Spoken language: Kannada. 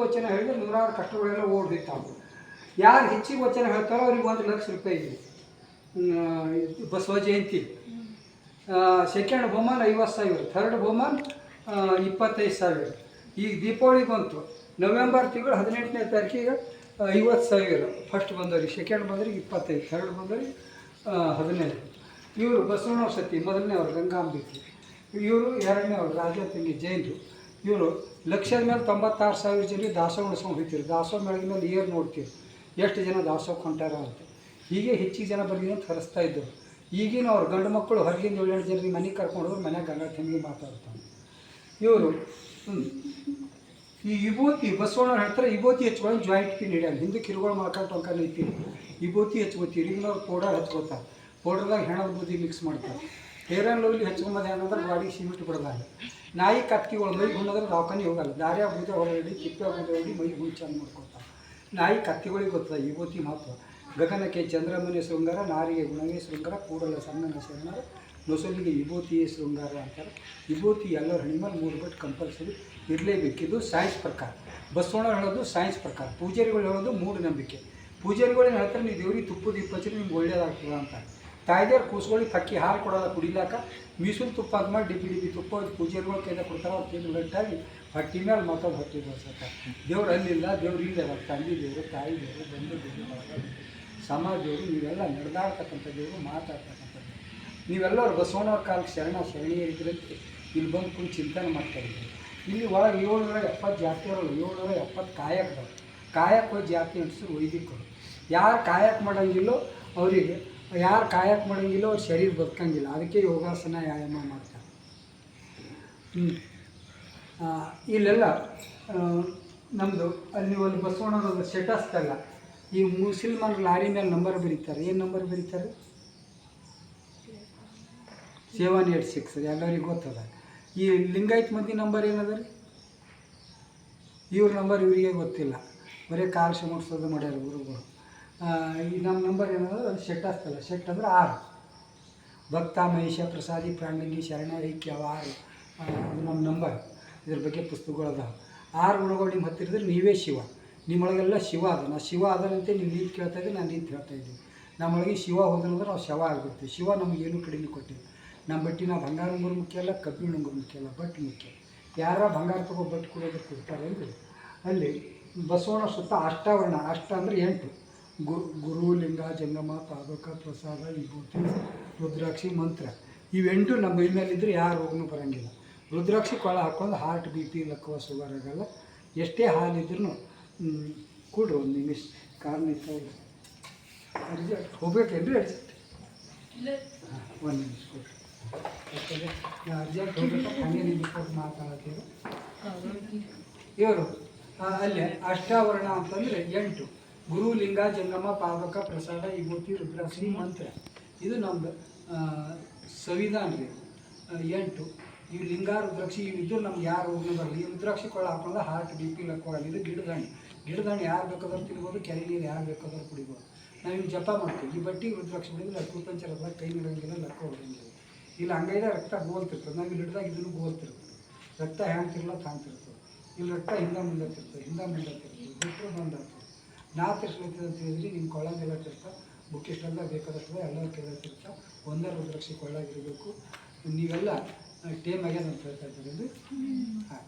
ವಚನ ಹೇಳಿದ್ರೆ ನೂರಾರು ಕಷ್ಟಗಳೆಲ್ಲ ಓಡ್ದಿತ್ತಾವು. ಯಾರು ಹೆಚ್ಚಿಗೆ ವಚನ ಹೇಳ್ತಾರೋ ಅವ್ರಿಗೆ 1 ಲಕ್ಷ ರೂಪಾಯಿ ಇದೆ ಬಸವ ಜಯಂತಿ. ಸೆಕೆಂಡ್ ಬಹುಮಾನ 50,000, ಥರ್ಡ್ ಬಹುಮಾನ 25,000. ಈಗ ದೀಪಾವಳಿ ಬಂತು, ನವೆಂಬರ್ ತಿಂಗಳು 18ನೇ ತಾರೀಕಿಗೆ 50,000 ಫಸ್ಟ್ ಬಂದವ್ರಿಗೆ, ಸೆಕೆಂಡ್ ಬಂದವ್ರಿಗೆ 25, ಥರ್ಡ್ ಬಂದವ್ರಿಗೆ 15. ಇವರು ಬಸವಣ್ಣ ಸತಿ ಮೊದಲನೇ ಅವ್ರು ಗಂಗಾಂಬಿಕೆ, ಇವರು ಎರಡನೇ ಅವ್ರು ರಾಜಾತಿಂಗಿ ಜೈನರು. ಇವರು ಲಕ್ಷದ ಮೇಲೆ 96,000 ಜನರಿಗೆ ದಾಸೋಹ ಉಣಿಸ್ಕೊಂಡು ಹೋಗ್ತೀರಿ. ದಾಸೋಹ ಮೇಳದ ಮೇಲೆ ಏರ್ ನೋಡ್ತೀವಿ ಎಷ್ಟು ಜನ ದಾಸೋಹ ಕೊಂಟಾರ ಅಂತ. ಹೀಗೆ ಹೆಚ್ಚಿಗೆ ಜನ ಬರಲಿ ಅಂತ ಹರಿಸ್ತಾ ಇದ್ದರು. ಈಗಿನ ಅವ್ರು ಗಂಡು ಮಕ್ಕಳು ಹೊರಗಿಂದ 7-8 ಜನರಿಗೆ ಮನೆಗೆ ಕರ್ಕೊಂಡು ಹೋದ್ರೆ ಮನ್ಯಾಗ ಗಂಗಾ ತಂಗಿ ಮಾತಾಡ್ತಾರೆ. ಇವರು ಈ ವಿಭೂತಿ ಬಸವಣ್ಣ ಹೇಳ್ತಾರೆ, ವಿಭೂತಿ ಹಚ್ಕೊಂಡು ಜಾಯಿಂಟ್ ಪೇನ್ ಹಿಡಿಯಲ್ಲ. ಹಿಂದಕ್ಕೆ ಕಿರುಗಳು ಮಾಡ್ಕೊಂಡು ಟೊಂಕ ನಿಂತೀವಿ, ವಿಭೂತಿ ಹಚ್ಕೋತೀವಿ. ಈಗಿನವ್ರು ಪೌಡರ್ ಹಚ್ಕೋತಾರೆ, ಪೌಡರ್ದಾಗ ಹೆಣದ ಬೂದಿ ಮಿಕ್ಸ್ ಮಾಡ್ತಾರೆ. ಹೇರ್ ಆ್ಯಂಡ್ ಲವ್ಲಿ ಹಚ್ಕೊಂಬದು ಏನಂದ್ರೆ ಗಾಡಿಗೆ ಸಿಮೆಂಟ್ ಬಿಡೋದಾಗ. ನಾಯಿ ಕತ್ತಿಗಳು ಮೈ ಗುಣ್ಣದ್ರೆ ದವಾಖಾನೆ ಹೋಗಲ್ಲ, ದಾರ್ಯಾಗ ಬೂದಿ ಹೊರಡಿ ತಿಪ್ಪೆ ಬೂದಿ ಹೊರಡಿ ಮೈ ಗುಂಡು ಚಂದ ಮಾಡ್ಕೊತಾರೆ. ನಾಯಿ ಕತ್ತಿಗಳಿಗೆ ಗೊತ್ತದ ವಿಭೂತಿ ಮಹತ್ವ. ಗಗನಕ್ಕೆ ಚಂದ್ರಮನೆ ಶೃಂಗಾರ, ನಾರಿಗೆ ಗುಣವೇ ಶೃಂಗಾರ, ಕೂಡಲ ಸಣ್ಣನ ಶರಣರ ನೊಸಲಿಗೆ ವಿಭೂತಿಯೇ ಶೃಂಗಾರ ಅಂತಾರೆ. ವಿಭೂತಿ ಎಲ್ಲರ ಹಣಿಮಲ್ಲಿ 3 ಬಟ್ ಕಂಪಲ್ಸರಿ ಇರಲೇಬೇಕಿದು ಸೈನ್ಸ್ ಪ್ರಕಾರ. ಬಸವಣ್ಣ ಹೇಳೋದು ಸೈನ್ಸ್ ಪ್ರಕಾರ, ಪೂಜಾರಿಗಳು ಹೇಳೋದು ಮೂಢನಂಬಿಕೆ. ಪೂಜಾರಿಗಳು ಏನು ಹೇಳ್ತಾರೆ, ನೀವು ದೇವ್ರಿಗೆ ತುಪ್ಪ ದೀಪ ಹಚ್ಚಿದ್ರೆ ನಿಮ್ಗೆ ಒಳ್ಳೇದಾಗ್ತದೆ ಅಂತ. ತಾಯ್ದೇವ್ರು ಕೂಸುಗಳಿಗೆ ಪಕ್ಕಿ ಹಾಲು ಕೊಡೋಲ್ಲ ಕುಡಿಲಾಕ, ಮೀಸಲು ತುಪ್ಪ ಅಂತ ಮಾಡಿ ಡಿಬ್ಬಿ ತುಪ್ಪ ಪೂಜಾರಿಗಳು ಕೈದ ಕೊಡ್ತಾರೆ. ಅವ್ರು ತಿಂದು ಗಟ್ಟಾಗಿ ಹೊಟ್ಟೆ ಮೇಲೆ ಮತ್ತೊಂದು ಹೊಟ್ಟೆ ಬರ್ಸತ್ತೆ. ದೇವ್ರು ಅಲ್ಲಿಲ್ಲ, ದೇವ್ರು ಇಲ್ಲದೆ ತಂದೆ ದೇವರು, ತಾಯಿ ದೇವರು, ಬಂಧು ದೇವರು, ಸಮಾಜ ದೇವರು, ನೀವೆಲ್ಲ ನಡೆದಾಡ್ತಕ್ಕಂಥ ದೇವರು, ಮಾತಾಡ್ತಕ್ಕಂಥದ್ದು. ನೀವೆಲ್ಲರೂ ಬಸವಣ್ಣವ್ರ ಕಾಲಕ್ಕೆ ಶರಣೀಯರಿದ್ರಂತೆ ಇಲ್ಲಿ ಬಂದು ಕುಂದು ಚಿಂತನೆ ಮಾಡ್ತಾಯಿದ್ದೀವಿ. ಇಲ್ಲಿ ಒಳಗೆ 770 ಜಾತಿಯವರು, 770 ಕಾಯಕದವರು. ಕಾಯಕ ಜಾತಿ ಅನಿಸಿದ್ರು ವೈದಿಕರು. ಯಾರು ಕಾಯಕ ಮಾಡೋಂಗಿಲ್ಲೋ ಅವರಿಗೆ, ಯಾರು ಕಾಯಕ ಮಾಡೋಂಗಿಲ್ಲೋ ಅವ್ರ ಶರೀರ ಬದುಕಂಗಿಲ್ಲ. ಅದಕ್ಕೆ ಯೋಗಾಸನ ವ್ಯಾಯಾಮ ಮಾಡ್ತಾರೆ. ಇಲ್ಲೆಲ್ಲ ನಮ್ಮದು ಅಲ್ಲಿ ಒಂದು ಬಸವಣ್ಣವ್ರದ್ದು ಸ್ಟೇಟಸ್ದಲ್ಲ. ಈ ಮುಸಲ್ಮಾನರು ಲಾರಿ ಮೇಲೆ ನಂಬರ್ ಬರೀತಾರೆ. ಏನು ನಂಬರ್ ಬರೀತಾರೆ? 786, ಎಲ್ಲರಿಗೂ ಗೊತ್ತದ. ಈ ಲಿಂಗಾಯತ್ ಮಂದಿ ನಂಬರ್ ಏನದ ರೀ? ಇವ್ರ ನಂಬರ್ ಇವರಿಗೆ ಗೊತ್ತಿಲ್ಲ, ಬರೀ ಕಾಲು ಸಮರ್ಸೋದು ಮಾಡ್ಯಾರ ಗುರುಗಳು. ಈ ನಮ್ಮ ನಂಬರ್ ಏನಂದ್ರೆ ಅದು ಶೆಟ್ ಆಗ್ತಲ್ಲ. ಶೆಟ್ ಅಂದರೆ 6. ಭಕ್ತ ಮಹೇಶ ಪ್ರಸಾದಿ ಪ್ರಾಣಿಲಿಂಗಿ ಶರಣ ಐಕ್ಯ 6 ಅದು ನಮ್ಮ ನಂಬರ್. ಇದ್ರ ಬಗ್ಗೆ ಪುಸ್ತಕಗಳದ 6 ಗುಣಗಳು ನಿಮ್ಮ ಹತ್ತಿರದ್ರೆ ನೀವೇ ಶಿವ. ನಿಮ್ಮೊಳಗೆಲ್ಲ ಶಿವ ಅದ. ನಾ ಶಿವ ಅದರಂತೆ ನೀವು ನೀರು ಕೇಳ್ತಾ ಇದ್ದೀವಿ, ನಾನು ನೀರು ಹೇಳ್ತಾ ಇದ್ದೀವಿ. ನಮ್ಮೊಳಗೆ ಶಿವ ಹೋದಂದ್ರೆ ನಾವು ಶವ ಆಗಿರ್ತೀವಿ. ಶಿವ ನಮಗೇನು ಕಡಿಮೆ ಕೊಟ್ಟಿವಿ. ನಮ್ಮ ಬಟ್ಟಿ ನಾವು ಬಂಗಾರ ಉಂಗುರು ಮುಖ್ಯ ಅಲ್ಲ, ಕಬ್ಬಿಣ ಉಂಗುರು ಮುಖ್ಯ ಅಲ್ಲ, ಬಟ್ಟು ಮುಖ್ಯ. ಯಾರ ಬಂಗಾರ ತಗೋ ಬಟ್ಟು ಕೊಡೋದಕ್ಕೆ ಕೊಡ್ತಾರೆ ಅಂದರೆ ಅಲ್ಲಿ ಬಸವಣ್ಣ ಸುತ್ತ ಅಷ್ಟಾವರಣ. ಅಷ್ಟ ಅಂದರೆ 8: ಗುರು, ಲಿಂಗ, ಜಂಗಮ, ಪಾದಕ, ಪ್ರಸಾದ, ವಿಭೂತಿ, ರುದ್ರಾಕ್ಷಿ, ಮಂತ್ರ. ಇವೆಂಟು ನಮ್ಮ ಮೈ ಮೇಲಿದ್ದರೆ ಯಾರು ರೋಗನೂ ಬರೋಂಗಿಲ್ಲ. ರುದ್ರಾಕ್ಷಿ ಕೊಳ ಹಾಕ್ಕೊಂಡು heart B P Lakkava sugar ಆಗಲ್ಲ. ಎಷ್ಟೇ ಹಾಲಿದ್ರೂ ಕೊಡ್ರಿ ಒಂದು ನಿಮಿಷ. ಕಾರ್ ನಿಂತವ್ರು ಅರ್ಜೆಂಟ್ ಹೋಗ್ಬೇಕೇನ್ರಿ? ಅರ್ಜೆಂಟ್ ಹಾಂ, 1 ನಿಮಿಷ ಕೊಡ್ರಿ. ಯಾಕಂದರೆ ನಾವು ಅರ್ಜೆಂಟ್ ಹೋಗ್ಬೇಕು, ಹಾಗೆ ನಿಮಗೆ ಕೊಟ್ಟು ಮಾತಾಡ್ತೀವಿ. ಇವರು ಅಲ್ಲೇ ಅಷ್ಟಾವರಣ ಅಂತಂದರೆ 8: ಗುರು, ಲಿಂಗ, ಜಂಗಮ, ಪಾವಕ, ಪ್ರಸಾದ, ವಿಭೂತಿ, ರುದ್ರಾಕ್ಷಿ, ಮಂತ್ರ. ಇದು ನಮ್ಮದು ಸಂವಿಧಾನ ರೀ. 8 ಈ ಲಿಂಗ, ರುದ್ರಾಕ್ಷಿ ಇವಿದ್ದು ನಮ್ಗೆ ಯಾರು ಹೋಗಿ ಬರಲಿ. ಈ ರುದ್ರಾಕ್ಷಿ ಕೊಳ್ಳ ಹಾಕೊಂಡ್ರೆ ಹಾರ್ಟ್ ಬಿ ಪಿ ಲಕ್ಕೋಗಲ್ಲ. ಇದು ಗಿಡದಾಣಿ. ಗಿಡದಾಣಿ ಯಾರು ಬೇಕಾದ್ರೂ ತಿನ್ಬೋದು, ಕೆರೆ ನೀರು ಯಾರು ಬೇಕಾದ್ರೂ ಕುಡಿಬೋದು. ನಾವಿನ್ನು ಜಪ ಮಾಡ್ತೀವಿ. ಈ ಬಟ್ಟಿಗೆ ರುದ್ರಾಕ್ಷಿ ಬಿಡಿದ್ರೆ ಅಕ್ಕುಪಂಚರದ ಕೈ ನೀಡೋಂಗಿಲ್ಲ, ಲಕ್ಕ ಹೊಡೋಂಗಿಲ್ಲ. ಇಲ್ಲಿ ಹಂಗೈದೆ ರಕ್ತ ಗೋಲ್ತಿರ್ತದೆ. ನಾವು ಇಲ್ಲಿ ಹಿಡ್ದಾಗ ಇದನ್ನು ಗೋಲ್ತಿರ್ತದೆ. ರಕ್ತ ಹ್ಯಾಂಗ್ತಿರಲ್ಲ ತಾಂತಿರ್ತದೆ. ಇಲ್ಲಿ ರಕ್ತ ಹಿಂದೆ ಮುಂದೆ ತಿರ್ತದೆ, ಹಿಂದೆ ಮುಂದೆ ತಿರ್ತದೆ, ಬಿಟ್ಟರು ಬಂದಾಗ್ತದೆ. ನಾ ತಿರ್ಸ್ಲತ್ತದ ಅಂತ ಹೇಳಿದ್ರಿ, ನಿಮ್ಮ ಕೊಳ್ಳಾಗೆಲ್ಲ ತಿರ್ತಾವೆ, ಬುಕ್ಕಿಷ್ಟೆಲ್ಲ ಬೇಕಾದಷ್ಟು ಎಲ್ಲ ಕೇಳಿರ್ತಾವೆ. ಒಂದೇ ರುದ್ರಾಕ್ಷಿ ಕೊಳ್ಳಾಗಿರಬೇಕು. ನೀವೆಲ್ಲ ಟೇಮ್ ಆಗ್ಯದ ಅಂತ ಹೇಳ್ತಾ ಇದ್ದೀರಿ.